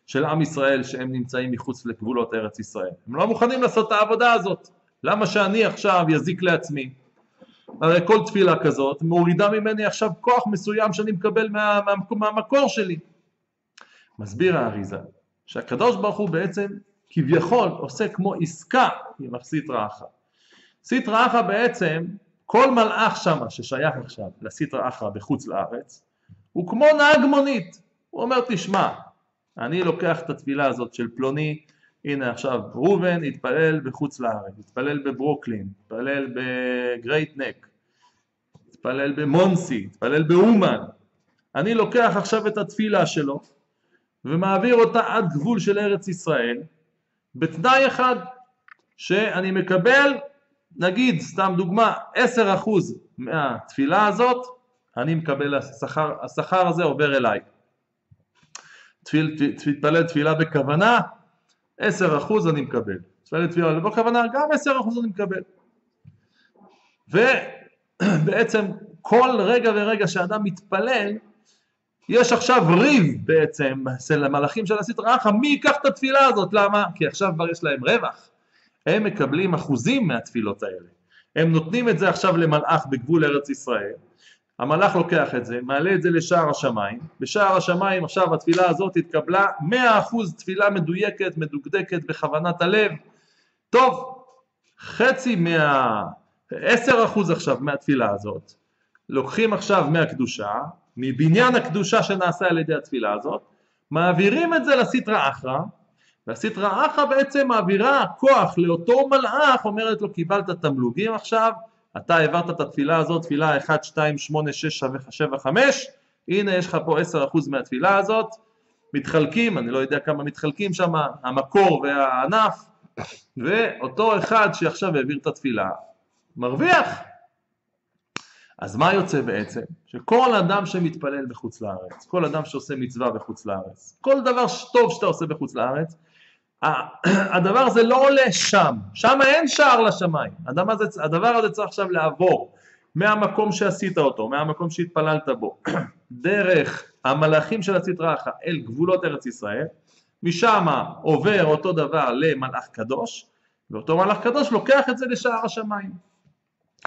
של עם ישראל שהם נמצאים מחוץ לגבולות ארץ ישראל. הם לא מוכנים לעשות את העבודה הזאת. למה שאני עכשיו יזיק לעצמי? הרי כל תפילה כזאת מורידה ממני עכשיו כוח מסוים שאני מקבל מהמקור שלי. מסביר הארי ז"ל, שהקדוש ברוך הוא בעצם כביכול עושה כמו עסקה עם הסטרא אחרא. סטרא אחרא בעצם, כל מלאך שמה ששייך עכשיו לסטרא אחרא בחוץ לארץ, הוא כמו נהג מונית. הוא אומר, תשמע, אני לוקח את התפילה הזאת של פלוני, הנה עכשיו ראובן התפלל בחוץ לארץ, התפלל בברוקלין, התפלל בגרייט נק, התפלל במונסי, התפלל באומן. אני לוקח עכשיו את התפילה שלו, ומעביר אותה עד גבול של ארץ ישראל, בתנאי אחד, שאני מקבל, נגיד, סתם דוגמה, 10% מהתפילה הזאת, אני מקבל, השכר הזה עובר אליי. תתפלל תפילה בכוונה, 10% אני מקבל. תתפלל תפילה לא בכוונה, גם 10% אני מקבל. ובעצם כל רגע ורגע שאדם מתפלל, יש עכשיו ריב בעצם של המלאכים של הסטרא אחרא, מי ייקח את התפילה הזאת? למה? כי עכשיו כבר יש להם רווח. הם מקבלים אחוזים מהתפילות האלה. הם נותנים את זה עכשיו למלאך בגבול ארץ ישראל. המלאך לוקח את זה, מעלה את זה לשער השמיים. בשער השמיים עכשיו התפילה הזאת התקבלה 100% תפילה מדויקת, מדוקדקת בכוונת הלב. טוב, חצי 10% עכשיו מהתפילה הזאת, לוקחים עכשיו מהקדושה, מבניין הקדושה שנעשה על ידי התפילה הזאת, מעבירים את זה לסטרא אחרא, והסטרא אחרא בעצם מעבירה כוח לאותו מלאך, אומרת לו, קיבלת תמלוגים עכשיו, אתה העברת את התפילה הזאת, תפילה 1, 2, 8, 6, 7, 5, הנה יש לך פה 10% מהתפילה הזאת, מתחלקים, אני לא יודע כמה מתחלקים שם, המקור והענף, ואותו אחד שעכשיו העביר את התפילה, מרוויח. אז מה יוצא בעצם? שכל אדם שמתפלל בחוץ לארץ, כל אדם שעושה מצווה בחוץ לארץ, כל דבר טוב שאתה עושה בחוץ לארץ, הדבר הזה לא עולה שם, שם אין שער לשמיים, הדבר הזה צריך עכשיו לעבור מהמקום שעשית אותו, מהמקום שהתפללת בו, דרך המלאכים של הסטרא אחרא אל גבולות ארץ ישראל, משם עובר אותו דבר למלאך קדוש, ואותו מלאך קדוש לוקח את זה לשער השמיים.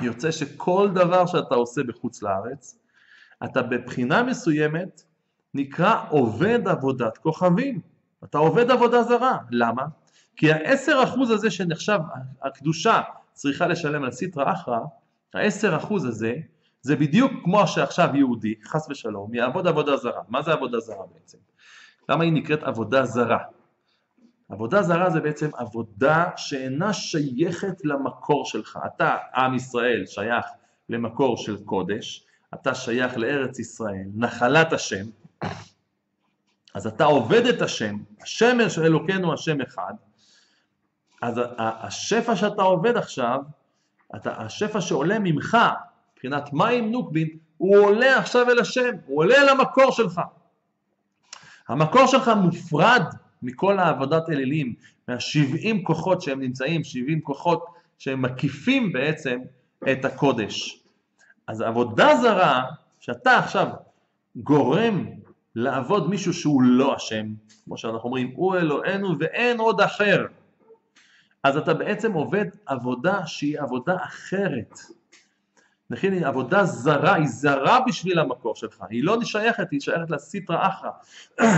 יוצא שכל דבר שאתה עושה בחוץ לארץ, אתה בבחינה מסוימת נקרא עובד עבודת כוכבים. אתה עובד עבודה זרה. למה? כי ה10% הזה שנחשב הקדושה צריכה לשלם על סטרא אחרא, ה10% הזה זה בדיוק כמו שעכשיו יהודי, חס ושלום, יעבוד עבודה זרה. מה זה עבודה זרה בעצם? למה היא נקראת עבודה זרה? עבודה זרה זה בעצם עבודה שאינה שייכת למקור שלך. אתה, עם ישראל, שייך למקור של קודש, אתה שייך לארץ ישראל, נחלת השם, אז אתה עובד את השם, השם של אלוקינו השם אחד, אז השפע שאתה עובד עכשיו, השפע שעולה ממך, מבחינת מים נוקבין, הוא עולה עכשיו אל השם, הוא עולה אל המקור שלך. המקור שלך מופרד מכל העבודת אלילים, מה-70 כוחות שהם נמצאים, 70 כוחות שהם מקיפים בעצם את הקודש. אז עבודה זרה, שאתה עכשיו גורם לעבוד מישהו שהוא לא השם, כמו שאנחנו אומרים, הוא אלוהינו ואין עוד אחר, אז אתה בעצם עובד עבודה שהיא עבודה אחרת. לכן היא עבודה זרה, היא זרה בשביל המקור שלך, היא לא נשייכת, היא שייכת לסיטרא אחרא,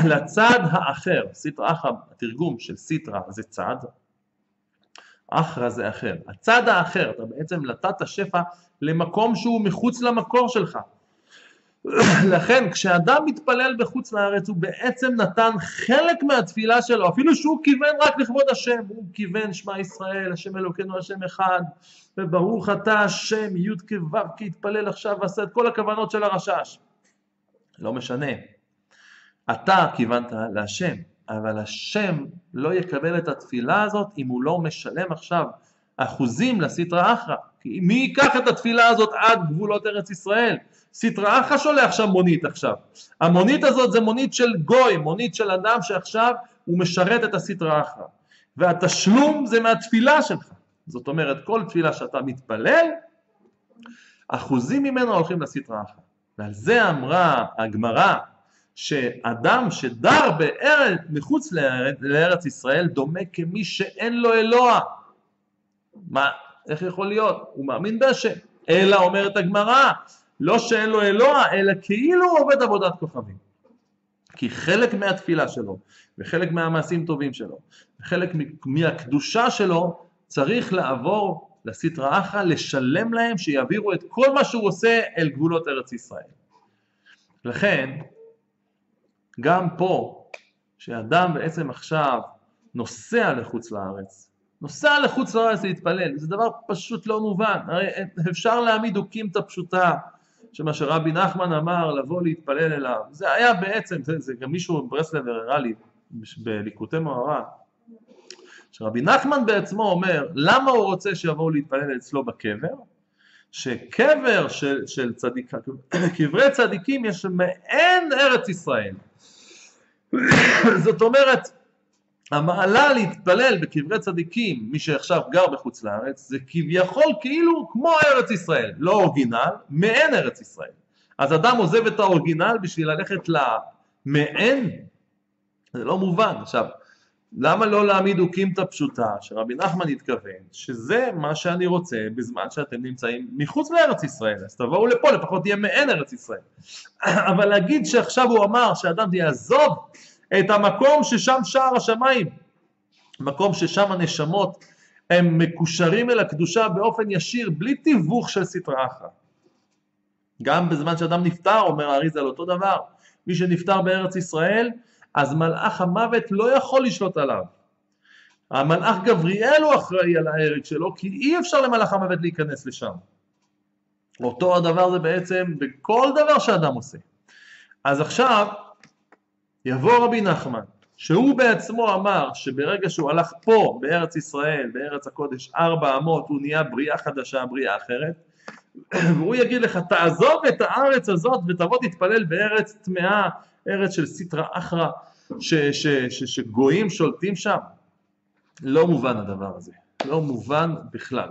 לצד האחר. סיטרא אחרא, התרגום של סיטרא זה צד, אחרא זה אחר. הצד האחר, אתה בעצם נתת שפע למקום שהוא מחוץ למקור שלך. לכן כשאדם מתפלל בחוץ לארץ הוא בעצם נתן חלק מהתפילה שלו, אפילו שהוא כיוון רק לכבוד השם, הוא כיוון שמע ישראל, השם אלוקינו השם אחד, וברוך אתה השם י' כו' כי התפלל עכשיו ועשה את כל הכוונות של הרשש. לא משנה, אתה כיוונת להשם, אבל השם לא יקבל את התפילה הזאת אם הוא לא משלם עכשיו אחוזים לסיטרא אחרא. כי מי ייקח את התפילה הזאת עד גבולות ארץ ישראל? סיטרא אחרא שולח שם מונית עכשיו. המונית הזאת זה מונית של גוי, מונית של אדם שעכשיו הוא משרת את הסיטרא אחרא. והתשלום זה מהתפילה שלך. זאת אומרת, כל תפילה שאתה מתפלל, אחוזים ממנו הולכים לסיטרא אחרא. ועל זה אמרה הגמרא, שאדם שדר בארץ, מחוץ לארץ ישראל, דומה כמי שאין לו אלוה. מה? איך יכול להיות? הוא מאמין בהשם. אלא אומרת הגמרא, לא שאין לו אלוה, אלא כאילו הוא עובד עבודת כוכבים. כי חלק מהתפילה שלו, וחלק מהמעשים טובים שלו, וחלק מהקדושה שלו, צריך לעבור לסיטרא אחרא, לשלם להם שיעבירו את כל מה שהוא עושה אל גבולות ארץ ישראל. לכן, גם פה, שאדם בעצם עכשיו נוסע לחוץ לארץ, נוסע לחוץ לארץ להתפלל, זה דבר פשוט לא מובן. הרי אפשר להעמיד אוקימתא פשוטה, שמה שרבי נחמן אמר לבוא להתפלל אליו, זה היה בעצם, זה גם מישהו ברסלב הראה לי בליקוטי מוהר"ן, שרבי נחמן בעצמו אומר, למה הוא רוצה שיבואו להתפלל אצלו בקבר? שקבר של צדיקים, קברי צדיקים יש מעין ארץ ישראל. זאת אומרת, המעלה להתפלל בקברי צדיקים, מי שעכשיו גר בחוץ לארץ, זה כביכול כאילו כמו ארץ ישראל, לא אורגינל, מעין ארץ ישראל. אז אדם עוזב את האורגינל בשביל ללכת למעין, זה לא מובן. עכשיו, למה לא להעמיד אוקימתא פשוטה, שרבי נחמן התכוון, שזה מה שאני רוצה בזמן שאתם נמצאים מחוץ לארץ ישראל, אז תבואו לפה, לפחות תהיה מעין ארץ ישראל. אבל להגיד שעכשיו הוא אמר שאדם יעזוב את המקום ששם שער השמיים, מקום ששם הנשמות הם מקושרים אל הקדושה באופן ישיר, בלי תיווך של סטרא אחרא. גם בזמן שאדם נפטר, אומר האריז"ל אותו דבר, מי שנפטר בארץ ישראל, אז מלאך המוות לא יכול לשלוט עליו. המלאך גבריאל הוא אחראי על ההרג שלו, כי אי אפשר למלאך המוות להיכנס לשם. אותו הדבר זה בעצם בכל דבר שאדם עושה. אז עכשיו, יבוא רבי נחמן, שהוא בעצמו אמר שברגע שהוא הלך פה בארץ ישראל, בארץ הקודש 400, הוא נהיה בריאה חדשה, בריאה אחרת, והוא יגיד לך, תעזוב את הארץ הזאת ותבוא תתפלל בארץ טמאה, ארץ של סטרא אחרא, שגויים שולטים שם. לא מובן הדבר הזה, לא מובן בכלל.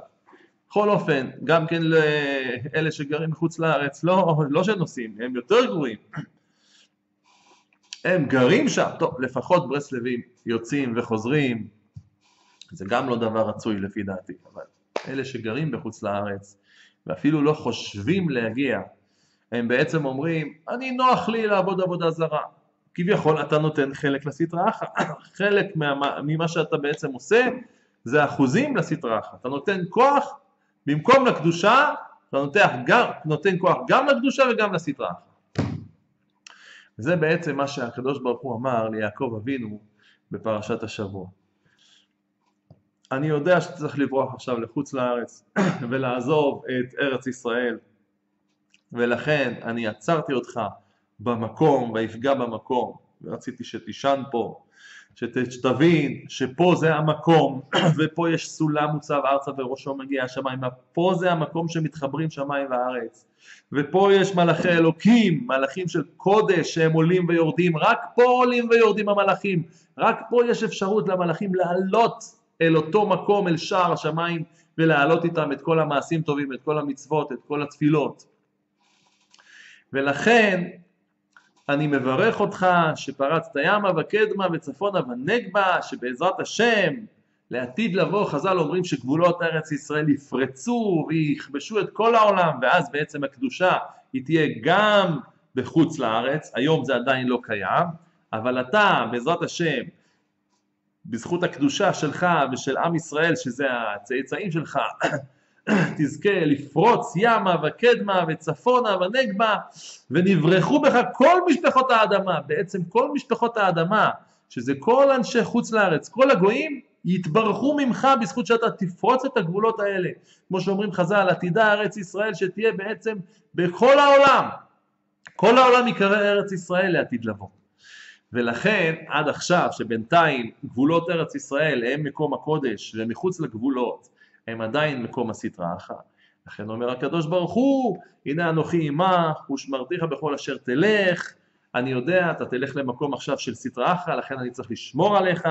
בכל אופן, גם כן לאלה שגרים מחוץ לארץ, לא שנוסעים, הם יותר גרועים. הם גרים שם, טוב, לפחות ברסלבים יוצאים וחוזרים, זה גם לא דבר רצוי לפי דעתי, אבל אלה שגרים בחוץ לארץ, ואפילו לא חושבים להגיע, הם בעצם אומרים, אני נוח לי לעבוד עבודה זרה, כביכול אתה נותן חלק לסטרא אחרא, חלק ממה שאתה בעצם עושה, זה אחוזים לסטרא אחרא, אתה נותן כוח, במקום לקדושה, אתה נותן כוח גם לקדושה וגם לסטרא אחרא. זה בעצם מה שהקדוש ברוך הוא אמר ליעקב אבינו בפרשת השבוע. אני יודע שאתה צריך לברוח עכשיו לחוץ לארץ ולעזוב את ארץ ישראל, ולכן אני עצרתי אותך במקום, ויפגע במקום, ורציתי שתישן פה, שתבין שפה זה המקום, ופה יש סולם מוצב ארצה וראשו מגיע השמיים, פה זה המקום שמתחברים שמיים וארץ, ופה יש מלאכי אלוקים, מלאכים של קודש שהם עולים ויורדים, רק פה עולים ויורדים המלאכים, רק פה יש אפשרות למלאכים לעלות אל אותו מקום, אל שער השמיים, ולהעלות איתם את כל המעשים טובים, את כל המצוות, את כל התפילות. ולכן אני מברך אותך שפרצת ימה וקדמה וצפונה ונגבה, שבעזרת השם לעתיד לבוא, חז"ל אומרים שגבולות ארץ ישראל יפרצו ויכבשו את כל העולם, ואז בעצם הקדושה היא תהיה גם בחוץ לארץ. היום זה עדיין לא קיים, אבל אתה בעזרת השם, בזכות הקדושה שלך ושל עם ישראל, שזה הצאצאים שלך, תזכה לפרוץ ימה וקדמה וצפונה ונגבה, ונברחו בך כל משפחות האדמה. בעצם כל משפחות האדמה, שזה כל אנשי חוץ לארץ, כל הגויים, יתברכו ממך בזכות שאתה תפרוץ את הגבולות האלה. כמו שאומרים חז"ל, עתידה ארץ ישראל שתהיה בעצם בכל העולם. כל העולם יקרא ארץ ישראל לעתיד לבוא. ולכן עד עכשיו שבינתיים גבולות ארץ ישראל הם מקום הקודש, ומחוץ לגבולות הם עדיין מקום הסטרא אחרא. לכן אומר הקדוש ברוך הוא, הנה אנוכי עמך ושמרתיך בכל אשר תלך. אני יודע, אתה תלך למקום עכשיו של סטרא אחרא, לכן אני צריך לשמור עליך,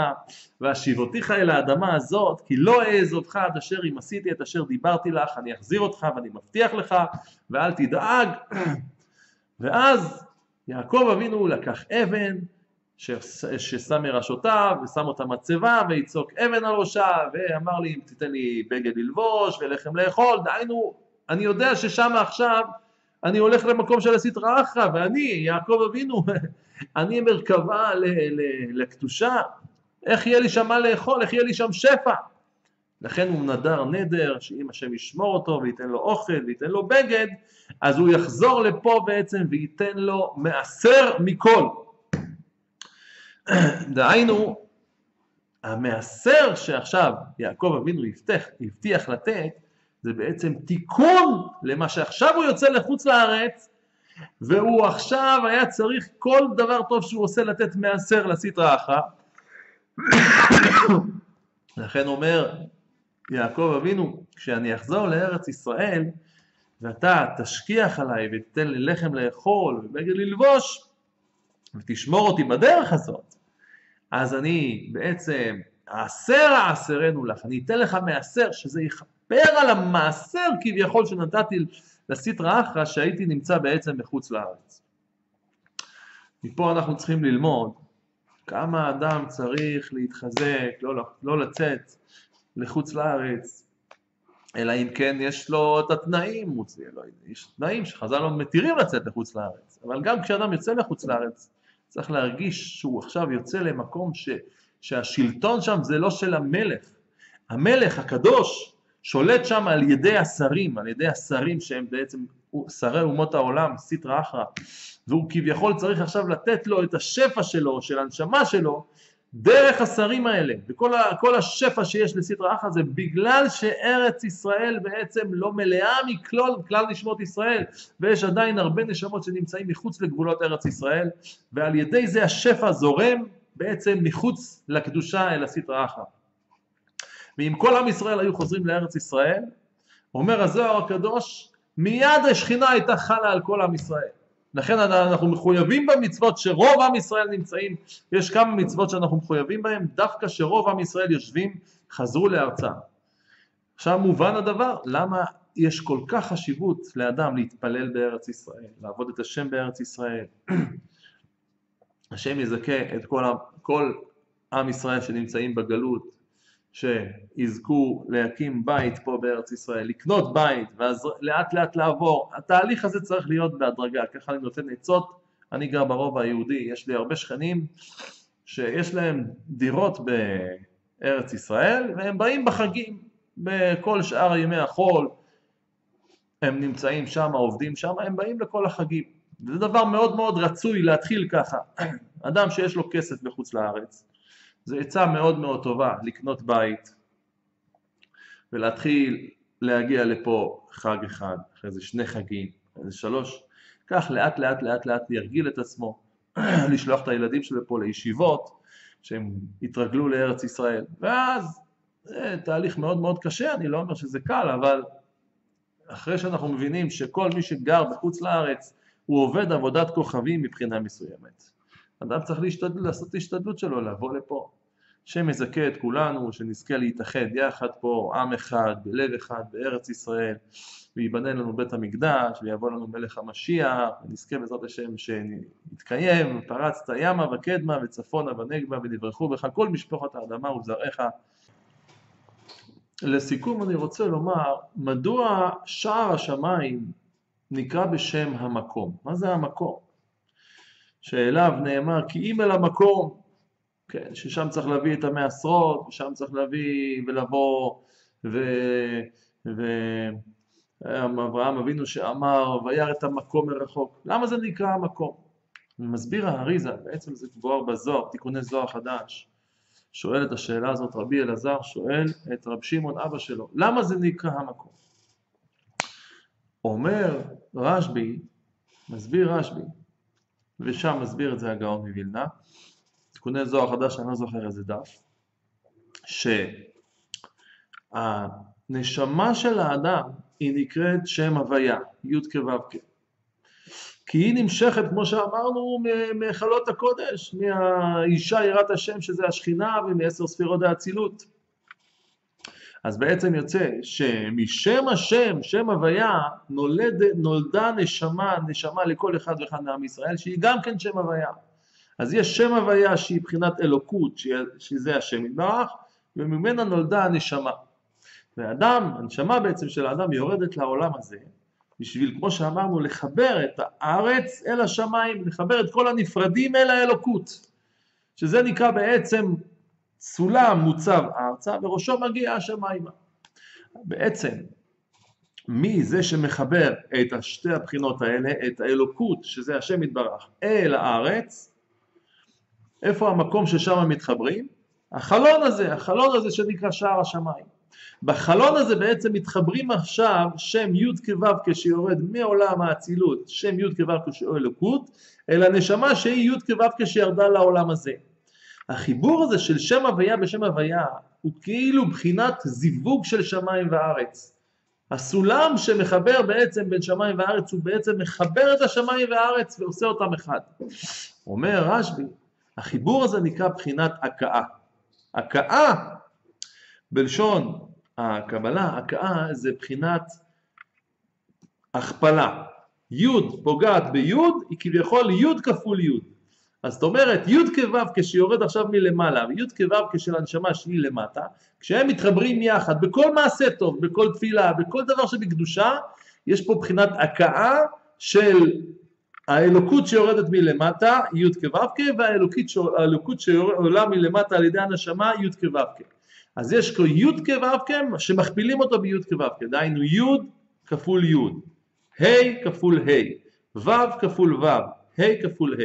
והשיבותיך אל האדמה הזאת, כי לא אעזובך עד אשר אם עשיתי את אשר דיברתי לך, אני אחזיר אותך ואני מבטיח לך, ואל תדאג. ואז יעקב אבינו לקח אבן, ששם מראשותיו ושם אותה מצבה ויצוק אבן על ראשה, ואמר לי אם תיתן לי בגד ללבוש ולחם לאכול, דהיינו אני יודע ששם עכשיו אני הולך למקום של הסטרא אחרא, ואני יעקב אבינו אני מרכבה לקדושה, איך יהיה לי שם מה לאכול, איך יהיה לי שם שפע. לכן הוא נדר נדר שאם השם ישמור אותו וייתן לו אוכל וייתן לו בגד, אז הוא יחזור לפה בעצם וייתן לו מעשר מכל. דהיינו, המעשר שעכשיו יעקב אבינו הבטיח לתת, זה בעצם תיקון למה שעכשיו הוא יוצא לחוץ לארץ, והוא עכשיו היה צריך כל דבר טוב שהוא עושה לתת מעשר לסטרא אחרא. לכן אומר יעקב אבינו, כשאני אחזור לארץ ישראל, ואתה תשכיח עליי ותתן לי לחם לאכול ובגד ללבוש, ותשמור אותי בדרך הזאת, אז אני בעצם אעשרנו לך, אני אתן לך מעשר, שזה יכפר על המעשר כביכול שנתתי לסטרא אחרא שהייתי נמצא בעצם בחוץ לארץ. מפה אנחנו צריכים ללמוד כמה אדם צריך להתחזק, לא לצאת לחוץ לארץ, אלא אם כן יש לו את התנאים, יש תנאים שחז"ל לא מתירים לצאת לחוץ לארץ, אבל גם כשאדם יוצא לחוץ לארץ, צריך להרגיש שהוא עכשיו יוצא למקום שהשלטון שם זה לא של המלך. המלך הקדוש שולט שם על ידי השרים שהם בעצם שרי אומות העולם, סטרא אחרא, והוא כביכול צריך עכשיו לתת לו את השפע שלו, של הנשמה שלו, דרך השרים האלה. וכל השפע שיש לסטרא אחרא זה בגלל שארץ ישראל בעצם לא מלאה מכלל נשמות ישראל, ויש עדיין הרבה נשמות שנמצאים מחוץ לגבולות ארץ ישראל, ועל ידי זה השפע זורם בעצם מחוץ לקדושה אל הסטרא אחרא. ואם כל עם ישראל היו חוזרים לארץ ישראל, אומר הזוהר הקדוש, מיד השכינה הייתה חלה על כל עם ישראל. לכן אנחנו מחויבים במצוות שרוב עם ישראל נמצאים, יש כמה מצוות שאנחנו מחויבים בהם, דווקא שרוב עם ישראל יושבים, חזרו לארצם. עכשיו מובן הדבר, למה יש כל כך חשיבות לאדם להתפלל בארץ ישראל, לעבוד את השם בארץ ישראל. השם יזכה את כל עם ישראל שנמצאים בגלות, שיזכו להקים בית פה בארץ ישראל, לקנות בית, ואז לאט לאט לעבור. התהליך הזה צריך להיות בהדרגה, ככה אני נותן עצות. אני גר ברובע היהודי, יש לי הרבה שכנים שיש להם דירות בארץ ישראל, והם באים בחגים, בכל שאר ימי החול, הם נמצאים שם, עובדים שם, הם באים לכל החגים. זה דבר מאוד מאוד רצוי להתחיל ככה. אדם שיש לו כסף בחוץ לארץ, זה עצה מאוד מאוד טובה לקנות בית ולהתחיל להגיע לפה חג אחד, אחרי זה 2 חגים, אחרי זה 3, כך לאט לאט ירגיל את עצמו, לשלוח את הילדים שלו פה לישיבות, שהם התרגלו לארץ ישראל, ואז זה תהליך מאוד מאוד קשה, אני לא אומר שזה קל, אבל אחרי שאנחנו מבינים שכל מי שגר בחוץ לארץ הוא עובד עבודת כוכבים מבחינה מסוימת. אדם צריך לעשות השתדלות שלו, לבוא לפה. השם יזכה את כולנו, שנזכה להתאחד יחד פה, עם אחד, בלב אחד, בארץ ישראל, ויבנה לנו בית המקדש, ויבוא לנו מלך המשיח, ונזכה בעזרת השם שיתקיים, פרצת ימה וקדמה וצפונה ונגבה, ונברכו בך כל משפחות האדמה וזרעך. לסיכום אני רוצה לומר, מדוע שער השמיים נקרא בשם המקום? מה זה המקום? שאליו נאמר כי אם אל המקום, כן, ששם צריך להביא את המעשרות, ושם צריך להביא ולבוא, אברהם אבינו שאמר וירא את המקום מרחוק. למה זה נקרא המקום? מסביר האריזה, בעצם זה כבר בזוהר, תיקוני זוהר חדש. שואל את השאלה הזאת רבי אלעזר, שואל את רב שמעון אבא שלו, למה זה נקרא המקום? אומר רשב"י, מסביר רשב"י, ושם מסביר את זה הגאון מווילנה, תיקוני זוהר חדש, אני לא זוכר איזה דף, שהנשמה של האדם היא נקראת שם הוויה, י' כו' כ'. כי היא נמשכת, כמו שאמרנו, מהיכלות הקודש, מהאישה יראת השם שזה השכינה, ומ10 ספירות האצילות. אז בעצם יוצא שמשם השם, שם הוויה, נולדה נשמה לכל אחד ואחד מעם ישראל, שהיא גם כן שם הוויה. אז יש שם הוויה שהיא בחינת אלוקות, שזה השם יתברך, וממנה נולדה הנשמה. והאדם, הנשמה בעצם של האדם יורדת לעולם הזה, בשביל, כמו שאמרנו, לחבר את הארץ אל השמיים, לחבר את כל הנפרדים אל האלוקות, שזה נקרא בעצם סולם מוצב ארצה, וראשו מגיע השמיימה. בעצם, מי זה שמחבר את שתי הבחינות האלה, את האלוקות, שזה השם יתברך, אל הארץ, איפה המקום ששם מתחברים? החלון הזה שנקרא שער השמיים. בחלון הזה בעצם מתחברים עכשיו שם י' כו' כשיורד מעולם האצילות, שם י' כו' כשהוא אלוקות, אל הנשמה שהיא י' כו' כשירדה לעולם הזה. החיבור הזה של שם הוויה בשם הוויה הוא כאילו בחינת זיווג של שמיים וארץ. הסולם שמחבר בעצם בין שמיים וארץ הוא בעצם מחבר את השמיים וארץ ועושה אותם אחד. אומר רשב"י, החיבור הזה נקרא בחינת הכאה. הכאה בלשון הקבלה, הכאה זה בחינת הכפלה. י' פוגעת בי' היא כביכול י' כפול י'. אז זאת אומרת, י' כו' כשיורד עכשיו מלמעלה, וי' כו' כשל הנשמה שהיא למטה, כשהם מתחברים יחד, בכל מעשה טוב, בכל תפילה, בכל דבר שבקדושה, יש פה בחינת הכאה של האלוקות שיורדת מלמטה, י' כו' והאלוקות שעולה מלמטה על ידי הנשמה, י' כו'. אז יש פה י' כו' שמכפילים אותו בי' כו', דהיינו י' כפול י', ה' כפול ה', ו' כפול ו', ה' כפול ה'.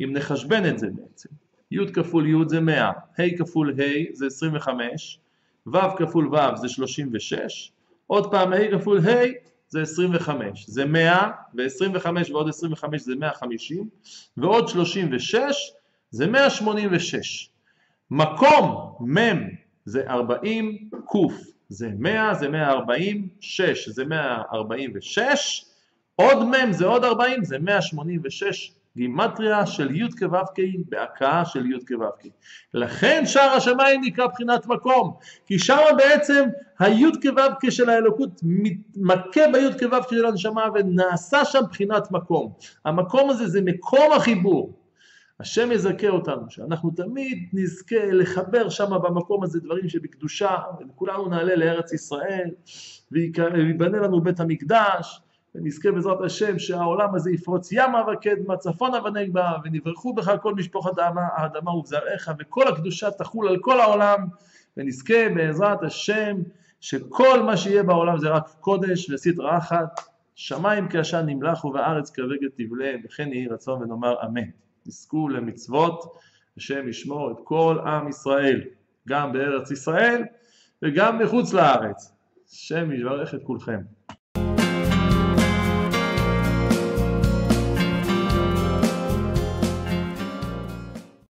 אם נחשבן את זה בעצם, י' כפול י' זה 100, ה' כפול ה' זה 25, ו' כפול ו' זה 36, עוד פעם ה' כפול ה' זה 25, זה 100, ו-25 ועוד 25 זה 150, ועוד 36 זה 186. מקום מ' זה 40, ק' זה 100, זה 140, 6 זה 146, עוד מ' זה עוד 40, זה 186, גימטריה של י' כו' בהכאה של י' כו'. לכן שער השמיים נקרא בחינת מקום, כי שם בעצם הי' כו' של האלוקות מתמכה בי' כו' של הנשמה ונעשה שם בחינת מקום. המקום הזה זה מקום החיבור. השם יזכה אותנו, שאנחנו תמיד נזכה לחבר שם במקום הזה דברים שבקדושה, וכולנו נעלה לארץ ישראל, ויבנה לנו בית המקדש, ונזכה בעזרת השם שהעולם הזה יפרוץ ימה וקדמה, צפונה ונגבה, ונברכו בך כל משפחות האדמה ובזרעך, וכל הקדושה תחול על כל העולם, ונזכה בעזרת השם שכל מה שיהיה בעולם זה רק קודש וסטרא אחת, שמיים כעשן נמלחו וארץ כבגד תבלה, וכן יהי רצון ונאמר אמן. תזכו למצוות, השם ישמור את כל עם ישראל, גם בארץ ישראל וגם מחוץ לארץ. השם יברך את כולכם.